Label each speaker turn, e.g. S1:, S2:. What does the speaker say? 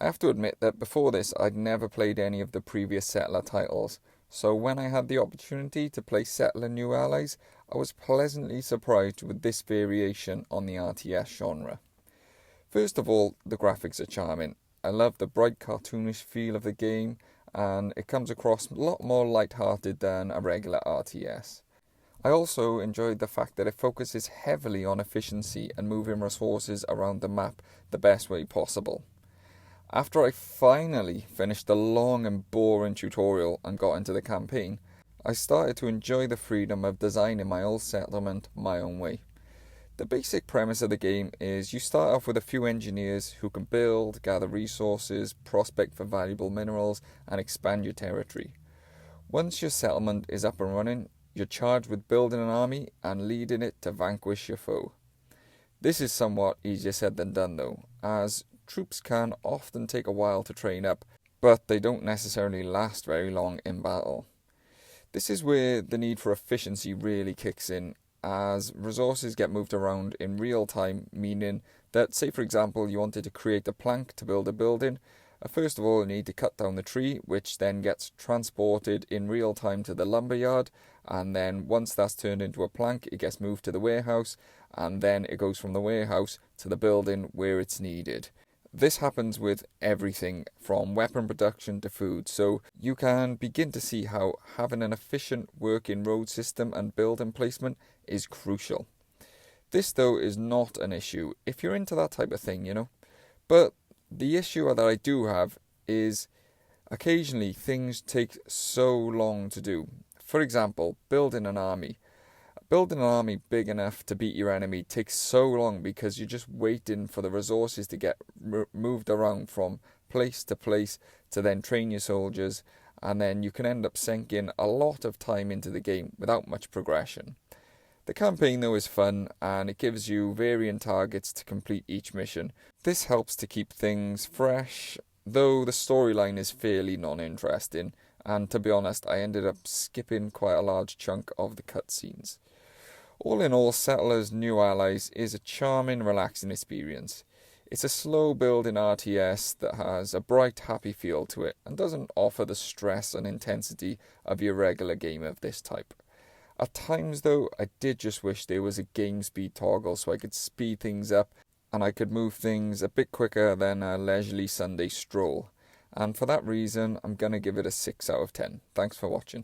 S1: I have to admit that before this I'd never played any of the previous Settler titles, so when I had the opportunity to play Settler New Allies, I was pleasantly surprised with this variation on the RTS genre. First of all, the graphics are charming. I love the bright cartoonish feel of the game, and it comes across a lot more light-hearted than a regular RTS. I also enjoyed the fact that it focuses heavily on efficiency and moving resources around the map the best way possible. After I finally finished the long and boring tutorial and got into the campaign, I started to enjoy the freedom of designing my old settlement my own way. The basic premise of the game is you start off with a few engineers who can build, gather resources, prospect for valuable minerals, and expand your territory. Once your settlement is up and running, you're charged with building an army and leading it to vanquish your foe. This is somewhat easier said than done though, as troops can often take a while to train up, but they don't necessarily last very long in battle. This is where the need for efficiency really kicks in, as resources get moved around in real time, meaning that, say for example, you wanted to create a plank to build a building. First of all, you need to cut down the tree, which then gets transported in real time to the lumber yard, and then once that's turned into a plank, it gets moved to the warehouse, and then it goes from the warehouse to the building where it's needed. This happens with everything from weapon production to food, so you can begin to see how having an efficient working road system and building placement is crucial. This though is not an issue if you're into that type of thing, But the issue that I do have is occasionally things take so long to do. For example, building an army. Building an army big enough to beat your enemy takes so long because you're just waiting for the resources to get moved around from place to then train your soldiers, and then you can end up sinking a lot of time into the game without much progression. The campaign though is fun, and it gives you varying targets to complete each mission. This helps to keep things fresh, though the storyline is fairly non-interesting, and to be honest I ended up skipping quite a large chunk of the cutscenes. All in all, Settlers New Allies is a charming, relaxing experience. It's a slow-building RTS that has a bright, happy feel to it and doesn't offer the stress and intensity of your regular game of this type. At times, though, I did just wish there was a game speed toggle so I could speed things up and I could move things a bit quicker than a leisurely Sunday stroll. And for that reason, I'm going to give it a 6 out of 10. Thanks for watching.